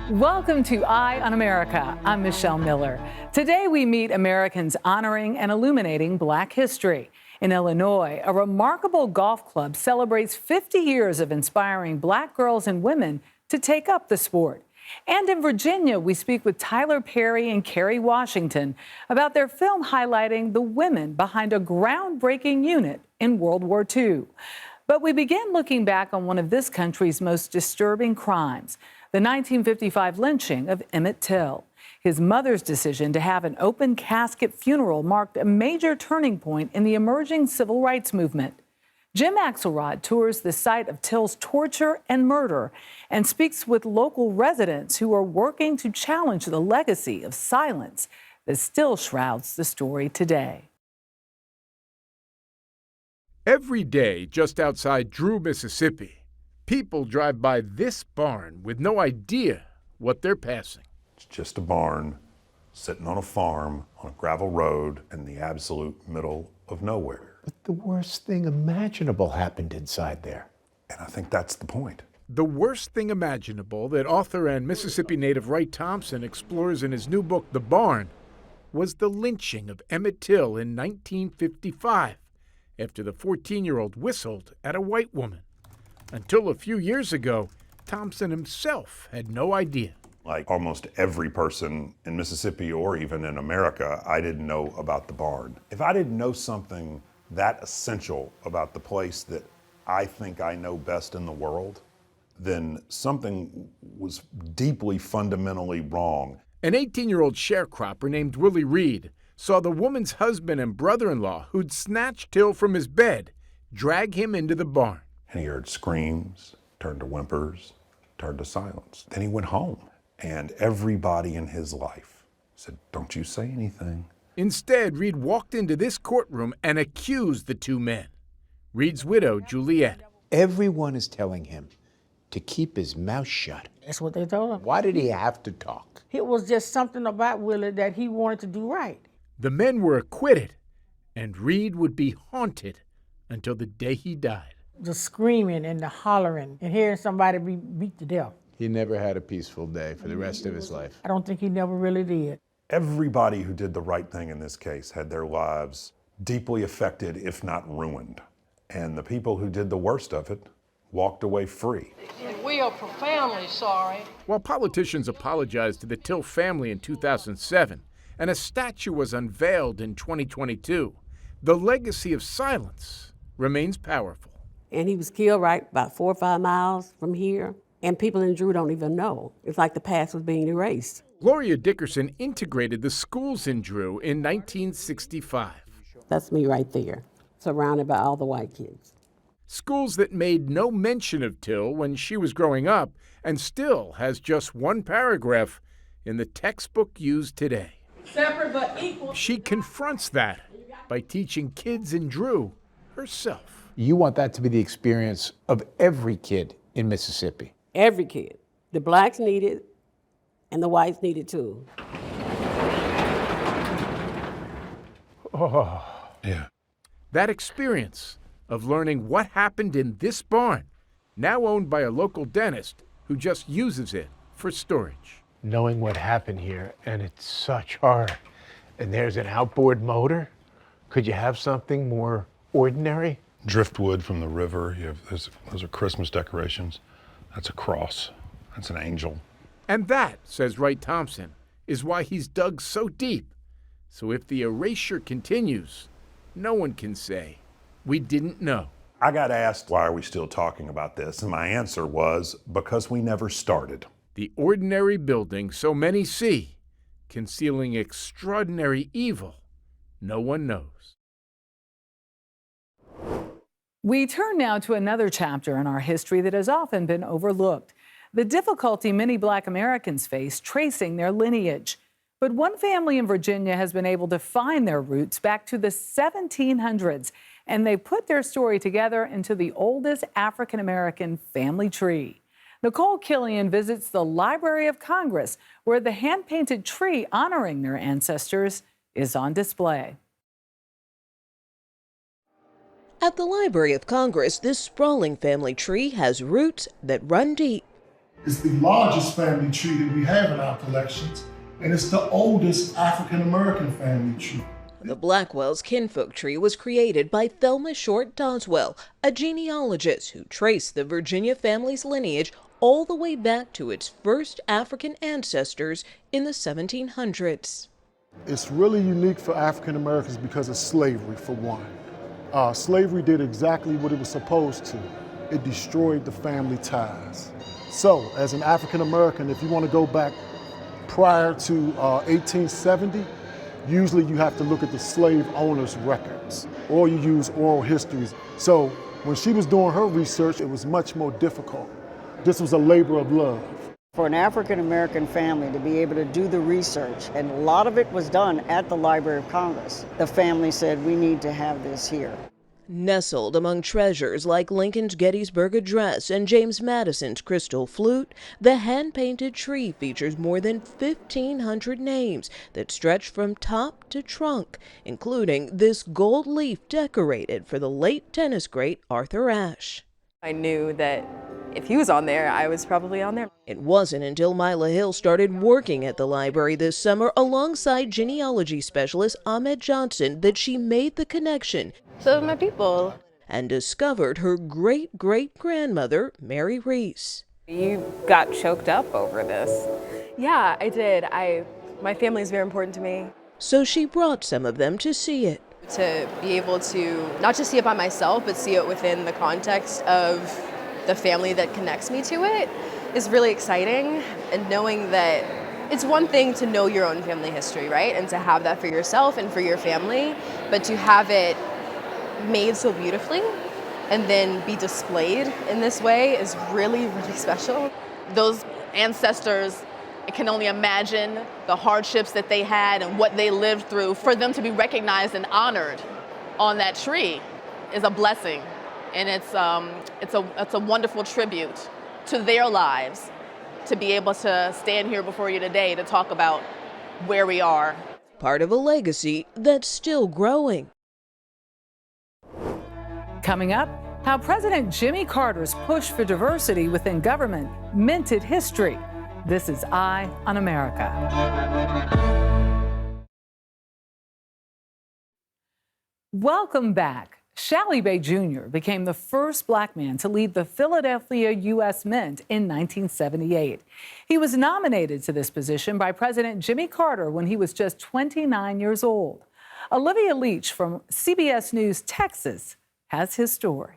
Welcome to Eye on America. I'm Michelle Miller. Today we meet Americans honoring and illuminating Black history. In Illinois, a remarkable golf club celebrates 50 years of inspiring Black girls and women to take up the sport. And in Virginia, we speak with Perry and Kerry Washington about their film highlighting the women behind a groundbreaking unit in World War II. But we begin looking back on one of this country's most disturbing crimes, the 1955 lynching of Emmett Till. His mother's decision to have an open casket funeral marked a major turning point in the emerging civil rights movement. Jim Axelrod tours the site of Till's torture and murder and speaks with local residents who are working to challenge the legacy of silence that still shrouds the story today. Every day, just outside Drew, Mississippi, people drive by this barn with no idea what they're passing. It's just a barn sitting on a farm on a gravel road in the absolute middle of nowhere. But the worst thing imaginable happened inside there. And I think that's the point. The worst thing imaginable that author and Mississippi native Wright Thompson explores in his new book, The Barn, was the lynching of Emmett Till in 1955 after the 14-year-old whistled at a white woman. Until a few years ago, Thompson himself had no idea. Like almost every person in Mississippi or even in America, I didn't know about the barn. If I didn't know something that essential about the place that I think I know best in the world, then something was deeply fundamentally wrong. An 18-year-old sharecropper named Willie Reed saw the woman's husband and brother-in-law, who'd snatched Till from his bed, drag him into the barn. And he heard screams, turned to whimpers, turned to silence. Then he went home, and everybody in his life said, "Don't you say anything." Instead, Reed walked into this courtroom and accused the two men. Reed's widow, Juliet. Everyone is telling him to keep his mouth shut. That's what they told him. Why did he have to talk? It was just something about Willie that he wanted to do right. The men were acquitted, and Reed would be haunted until the day he died. The screaming and the hollering and hearing somebody be beat to death. He never had a peaceful day for the rest of his life. I don't think he never really did. Everybody who did the right thing in this case had their lives deeply affected, if not ruined. And the people who did the worst of it walked away free. We are profoundly sorry. While politicians apologized to the Till family in 2007, and a statue was unveiled in 2022, the legacy of silence remains powerful. And he was killed right about 4 or 5 miles from here. And people in Drew don't even know. It's like the past was being erased. Gloria Dickerson integrated the schools in Drew in 1965. That's me right there, surrounded by all the white kids. Schools that made no mention of Till when she was growing up and still has just one paragraph in the textbook used today. Separate but equal. She confronts that by teaching kids in Drew herself. You want that to be the experience of every kid in Mississippi. Every kid. The blacks need it, and the whites need it too. Oh. Yeah. That experience of learning what happened in this barn, now owned by a local dentist who just uses it for storage. Knowing what happened here, and it's such horror. And there's an outboard motor. Could you have something more ordinary? Driftwood from the river. Those are Christmas decorations. That's a cross. That's an angel. And that, says Wright Thompson, is why he's dug so deep. So if the erasure continues, no one can say, we didn't know. I got asked, why are we still talking about this? And my answer was, because we never started. The ordinary building so many see, concealing extraordinary evil no one knows. We turn now to another chapter in our history that has often been overlooked, the difficulty many Black Americans face tracing their lineage. But one family in Virginia has been able to find their roots back to the 1700s, and they put their story together into the oldest African-American family tree. Nicole Killian visits the Library of Congress, where the hand-painted tree honoring their ancestors is on display. At the Library of Congress, this sprawling family tree has roots that run deep. It's the largest family tree that we have in our collections, and it's the oldest African-American family tree. The Blackwell's kinfolk tree was created by Thelma Short Doswell, a genealogist who traced the Virginia family's lineage all the way back to its first African ancestors in the 1700s. It's really unique for African Americans because of slavery, for one. Slavery did exactly what it was supposed to. It destroyed the family ties. So, as an African American, if you want to go back prior to 1870, usually you have to look at the slave owners' records, or you use oral histories. So when she was doing her research, it was much more difficult. This was a labor of love. For an African-American family to be able to do the research, and a lot of it was done at the Library of Congress, the family said, we need to have this here. Nestled among treasures like Lincoln's Gettysburg Address and James Madison's Crystal Flute, the hand-painted tree features more than 1,500 names that stretch from top to trunk, including this gold leaf decorated for the late tennis great Arthur Ashe. I knew that if he was on there, I was probably on there. It wasn't until Mila Hill started working at the library this summer alongside genealogy specialist Ahmed Johnson that she made the connection. So my people. And discovered her great-great-grandmother, Mary Reese. You got choked up over this. Yeah, I did. My family is very important to me. So she brought some of them to see it. To be able to not just see it by myself, but see it within the context of the family that connects me to it is really exciting. And knowing that it's one thing to know your own family history, right? And to have that for yourself and for your family, but to have it made so beautifully and then be displayed in this way is really, really special. Those ancestors, I can only imagine the hardships that they had and what they lived through. For them to be recognized and honored on that tree is a blessing. And it's a wonderful tribute to their lives to be able to stand here before you today to talk about where we are. Part of a legacy that's still growing. Coming up, how President Jimmy Carter's push for diversity within government minted history. This is Eye on America. Welcome back. Shally Bay Jr. became the first black man to lead the Philadelphia U.S. Mint in 1978. He was nominated to this position by President Jimmy Carter when he was just 29 years old. Olivia Leach from CBS News, Texas, has his story.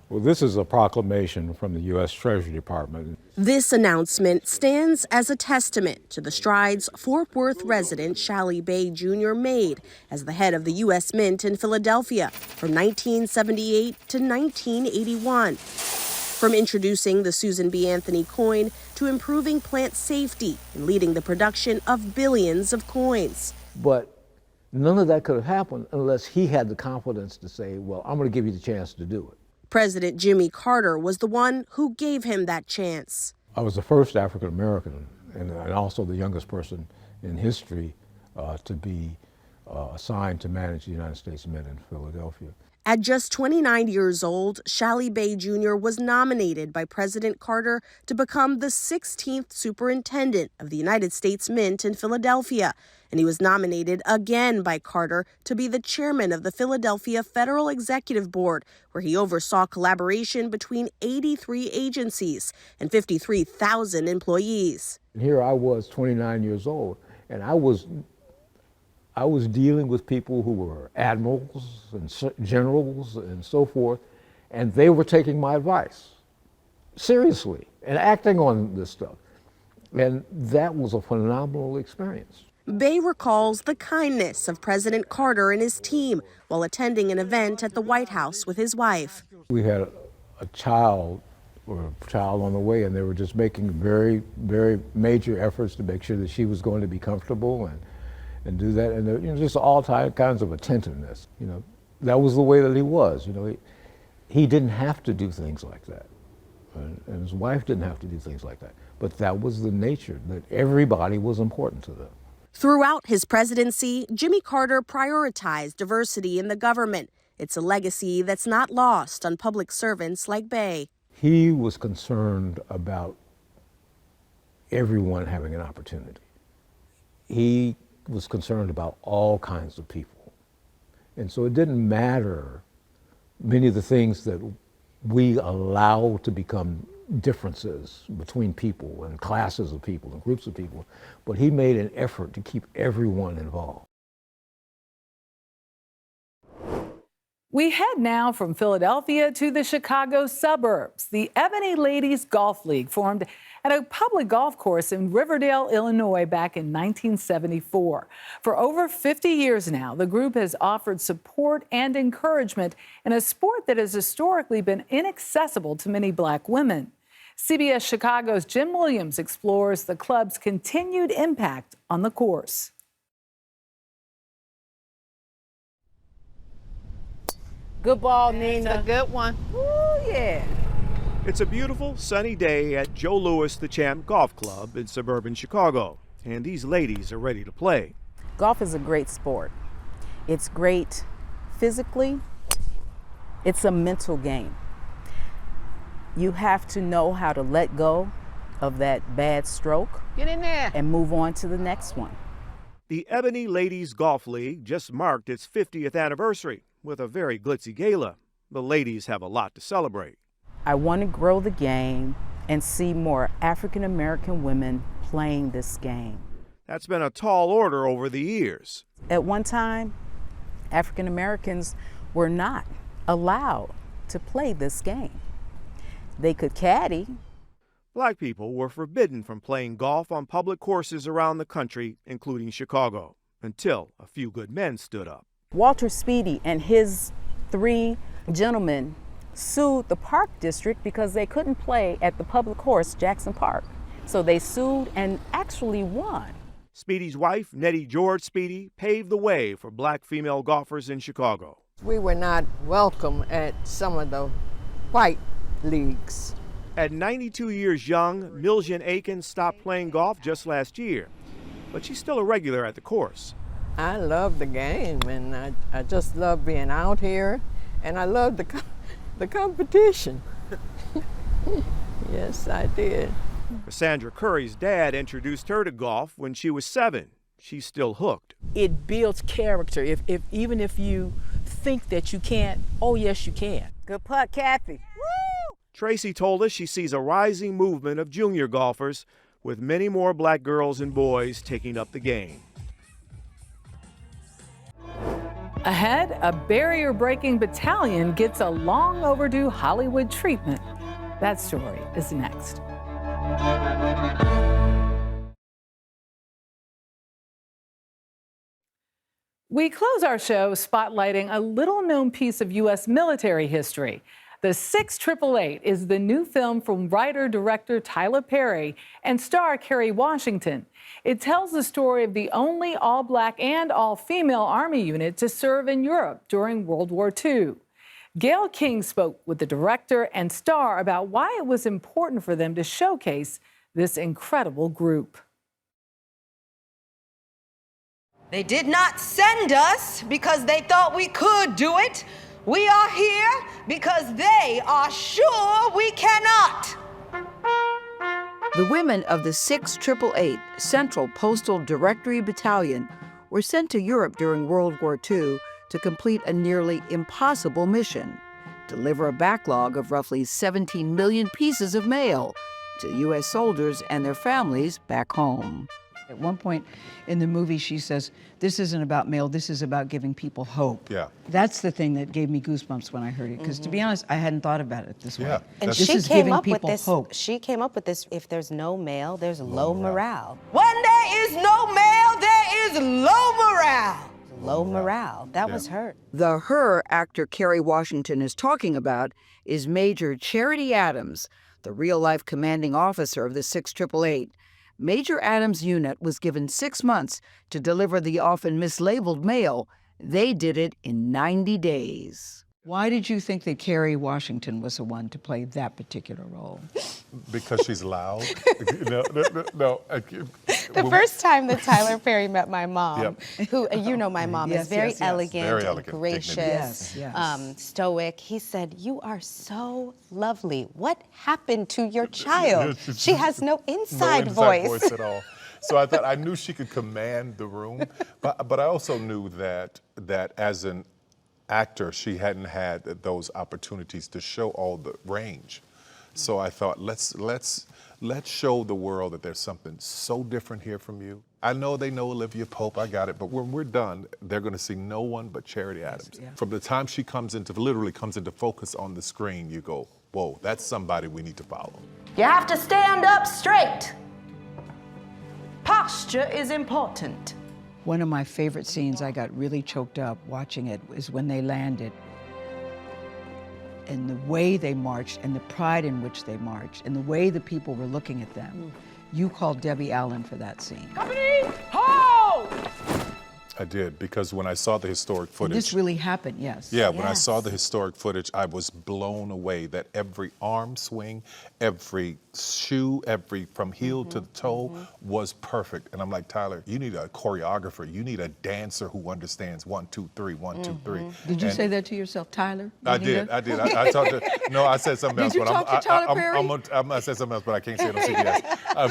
Well, this is a proclamation from the U.S. Treasury Department. This announcement stands as a testament to the strides Fort Worth resident Shally Bay Jr. made as the head of the U.S. Mint in Philadelphia from 1978 to 1981. From introducing the Susan B. Anthony coin to improving plant safety and leading the production of billions of coins. But none of that could have happened unless he had the confidence to say, well, I'm going to give you the chance to do it. President Jimmy Carter was the one who gave him that chance. I was the first African American and also the youngest person in history to be assigned to manage the United States Mint in Philadelphia. At just 29 years old, Shally Bay Jr. was nominated by President Carter to become the 16th superintendent of the United States Mint in Philadelphia. And he was nominated again by Carter to be the chairman of the Philadelphia Federal Executive Board, where he oversaw collaboration between 83 agencies and 53,000 employees. And here I was, 29 years old, and I was dealing with people who were admirals and generals and so forth, and they were taking my advice seriously and acting on this stuff. And that was a phenomenal experience. Bay recalls the kindness of President Carter and his team while attending an event at the White House with his wife. We had a child on the way, and they were just making very, very major efforts to make sure that she was going to be comfortable and do that, and just all kinds of attentiveness. That was the way that he was. He didn't have to do things like that, and his wife didn't have to do things like that. But that was the nature, that everybody was important to them. Throughout his presidency, Jimmy Carter prioritized diversity in the government. It's a legacy that's not lost on public servants like Bay. He was concerned about everyone having an opportunity. He was concerned about all kinds of people. And so it didn't matter many of the things that we allow to become differences between people and classes of people and groups of people, but he made an effort to keep everyone involved. We head now from Philadelphia to the Chicago suburbs. The Ebony Ladies Golf League formed at a public golf course in Riverdale, Illinois, back in 1974. For over 50 years now, the group has offered support and encouragement in a sport that has historically been inaccessible to many Black women. CBS Chicago's Jim Williams explores the club's continued impact on the course. Good ball, Nina. A good one. Ooh, yeah. It's a beautiful, sunny day at Joe Louis the Champ Golf Club in suburban Chicago, and these ladies are ready to play. Golf is a great sport. It's great physically. It's a mental game. You have to know how to let go of that bad stroke. Get in there. And move on to the next one. The Ebony Ladies Golf League just marked its 50th anniversary with a very glitzy gala. The ladies have a lot to celebrate. I want to grow the game and see more African American women playing this game. That's been a tall order over the years. At one time, African Americans were not allowed to play this game. They could caddy. Black people were forbidden from playing golf on public courses around the country, including Chicago, until a few good men stood up. Walter Speedy and his 3 gentlemen sued the Park District because they couldn't play at the public course, Jackson Park. So they sued and actually won. Speedy's wife, Nettie George Speedy, paved the way for Black female golfers in Chicago. We were not welcome at some of the white leagues. At 92 years young, Miljan Aiken stopped playing golf just last year, but she's still a regular at the course. I love the game, and I just love being out here, and I love the competition. Yes, I did. Cassandra Curry's dad introduced her to golf when she was 7. She's still hooked. It builds character. Even if you think that you can't, oh yes you can. Good putt, Kathy. Woo! Tracy told us she sees a rising movement of junior golfers, with many more Black girls and boys taking up the game. Ahead, a barrier-breaking battalion gets a long overdue Hollywood treatment. That story is next. We close our show spotlighting a little-known piece of U.S. military history. The 688 is the new film from writer-director Tyler Perry and star Kerry Washington. It tells the story of the only all-Black and all-female Army unit to serve in Europe during World War II. Gayle King spoke with the director and star about why it was important for them to showcase this incredible group. They did not send us because they thought we could do it. We are here because they are sure we cannot. The women of the 688 Central Postal Directory Battalion were sent to Europe during World War II to complete a nearly impossible mission: deliver a backlog of roughly 17 million pieces of mail to U.S. soldiers and their families back home. At one point in the movie, she says, "This isn't about mail, this is about giving people hope." Yeah. That's the thing that gave me goosebumps when I heard it, because to be honest, I hadn't thought about it this way. And This she is came giving up with people this. hope. She came up with this. If there's no mail, there's low morale. When there is no mail, there is low morale. Low morale. That was her. The her actor Kerry Washington is talking about is Major Charity Adams, the real-life commanding officer of the 688. Major Adams' unit was given 6 months to deliver the often mislabeled mail. They did it in 90 days. Why did you think that Kerry Washington was the one to play that particular role? Because she's loud. No. The first time that Tyler Perry met my mom, who, you know my mom, is very elegant, and gracious, stoic, he said, "You are so lovely. What happened to your child? She has no inside voice at all." So I thought, I knew she could command the room, but I also knew that as an actor, she hadn't had those opportunities to show all the range. So I thought, let's show the world that there's something so different here from you. I know they know Olivia Pope, I got it, but when we're done, they're gonna see no one but Charity Adams. From the time she literally comes into focus on the screen, you go, whoa, that's somebody we need to follow. You have to stand up straight. Posture is important. One of my favorite scenes, I got really choked up watching it, is when they landed. And the way they marched, and the pride in which they marched, and the way the people were looking at them. You called Debbie Allen for that scene. Company, ho! I did, because when I saw the historic footage. And this really happened, yes. Yeah, when I saw the historic footage, I was blown away that every arm swing, every shoe, from heel to toe was perfect. And I'm like, Tyler, you need a choreographer. You need a dancer who understands 1, 2, 3, 1, 2, 3. Did you say that to yourself, Tyler? I did. I talked to, no, I said something else. Did you talk to Tyler Perry? I said something else, but I can't say it on CBS.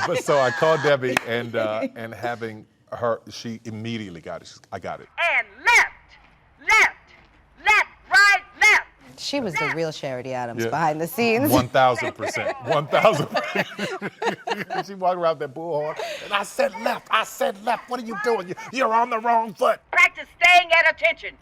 But so I called Debbie, and having her, she immediately got it. I got it. And left, right, left. She was the real Charity Adams behind the scenes. 1,000%. 1,000%. She walked around that bullhorn, and I said left. What are you doing? You're on the wrong foot. Practice staying at attention.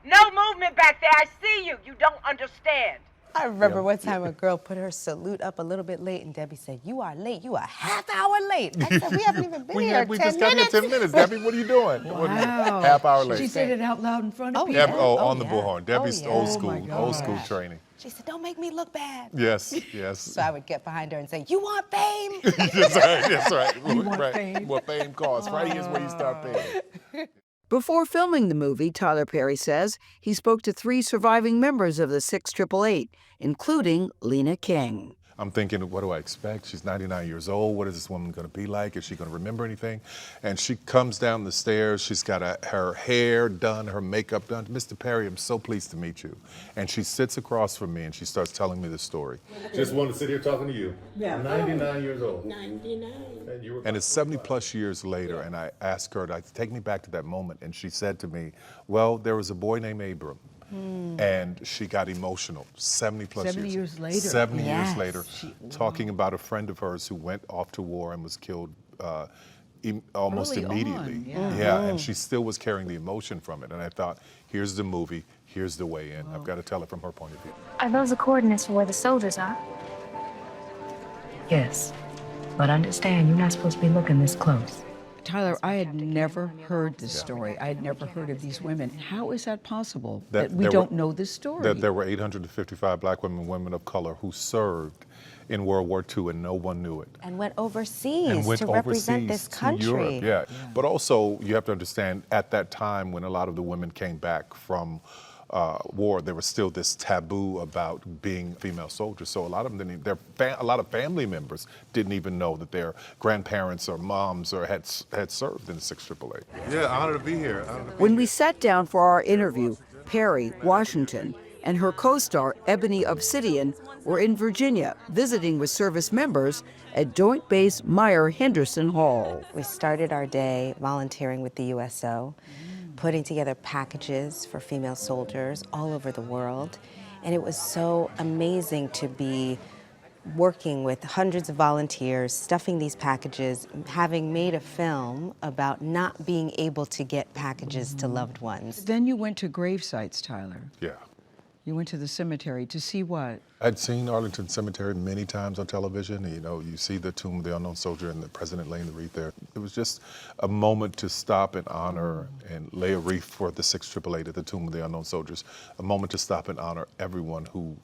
No movement back there. I see you. You don't understand. I remember one time a girl put her salute up a little bit late, and Debbie said, "You are late. You are half hour late." I said, "We haven't even been here 10 minutes." We just got here 10 minutes. Debbie, what are you doing? Wow. Half hour late. She said it out loud in front of people. On the bullhorn. Debbie's old school training. She said, "Don't make me look bad." Yes. So I would get behind her and say, "You want fame?" That's right. You want fame? What fame costs. Right here's where you start paying. Before filming the movie, Tyler Perry says he spoke to 3 surviving members of the 688, including Lena King. I'm thinking, what do I expect? She's 99 years old. What is this woman going to be like? Is she going to remember anything? And she comes down the stairs. She's got her hair done, her makeup done. "Mr. Perry, I'm so pleased to meet you." And she sits across from me and she starts telling me the story. Just wanted to sit here talking to you. Yeah. 99 years old. 99. And it's 70 plus years later, and I asked her to take me back to that moment, and she said to me, well, there was a boy named Abram. And she got emotional 70 years later. 70 years later, talking about a friend of hers who went off to war and was killed almost early immediately. On, And she still was carrying the emotion from it. And I thought, here's the movie, here's the way in. I've got to tell it from her point of view. Are those the coordinates for where the soldiers are? Yes, but understand, you're not supposed to be looking this close. Tyler, I had never heard this story. I had never heard of these women. How is that possible that we don't know this story? That there were 855 black women and women of color who served in World War II and no one knew it. And went overseas to represent this country. Europe, But also, you have to understand, at that time when a lot of the women came back from war, there was still this taboo about being female soldiers. So a lot of them a lot of family members didn't even know that their grandparents or moms or had served in the 688. Yeah, honored to be here. When we sat down for our interview, Perry, Washington, and her co-star Ebony Obsidian were in Virginia visiting with service members at Joint Base Meyer Henderson Hall. We started our day volunteering with the USO, putting together packages for female soldiers all over the world. And it was so amazing to be working with hundreds of volunteers, stuffing these packages, having made a film about not being able to get packages to loved ones. Then you went to grave sites, Tyler. Yeah. You went to the cemetery to see what? I'd seen Arlington Cemetery many times on television. You know, you see the tomb of the unknown soldier and the president laying the wreath there. It was just a moment to stop and honor and lay a wreath for the 688 at the tomb of the unknown soldiers. A moment to stop and honor everyone who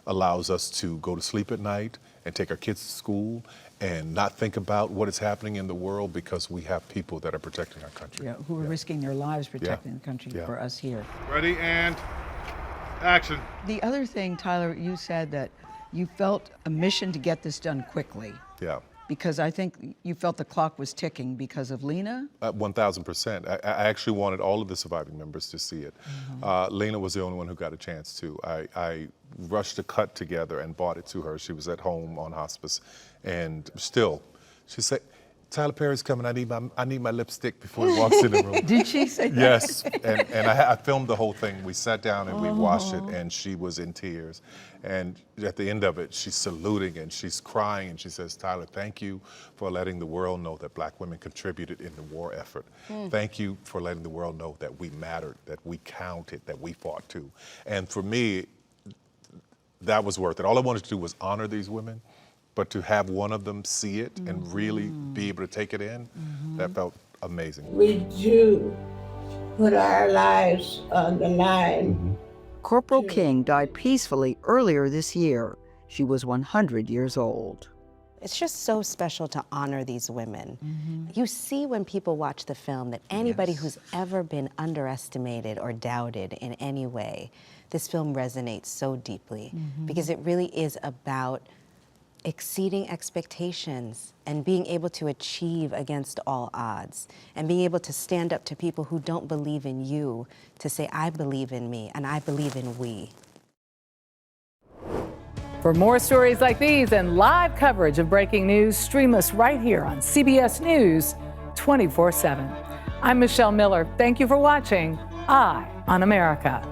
allows us to go to sleep at night and take our kids to school and not think about what is happening in the world because we have people that are protecting our country. Yeah, who are risking their lives protecting the country for us here. Ready and Action. The other thing, Tyler, you said that you felt a mission to get this done quickly. Yeah. Because I think you felt the clock was ticking because of Lena? 1,000%. I actually wanted all of the surviving members to see it. Lena was the only one who got a chance to. I rushed a cut together and brought it to her. She was at home on hospice, and still, she said, Tyler Perry's coming. I need my lipstick before he walks in the room. Did she say that? Yes, and I filmed the whole thing. We sat down and we watched it, and she was in tears. And at the end of it, she's saluting and she's crying, and she says, Tyler, thank you for letting the world know that black women contributed in the war effort. Thank you for letting the world know that we mattered, that we counted, that we fought too. And for me, that was worth it. All I wanted to do was honor these women, but to have one of them see it and really be able to take it in, that felt amazing. We do put our lives on the line. Corporal King died peacefully earlier this year. She was 100 years old. It's just so special to honor these women. You see when people watch the film that anybody who's ever been underestimated or doubted in any way, this film resonates so deeply because it really is about exceeding expectations and being able to achieve against all odds and being able to stand up to people who don't believe in you to say, I believe in me and I believe in we. For more stories like these and live coverage of breaking news, stream us right here on CBS News 24/7. I'm Michelle Miller. Thank you for watching Eye on America.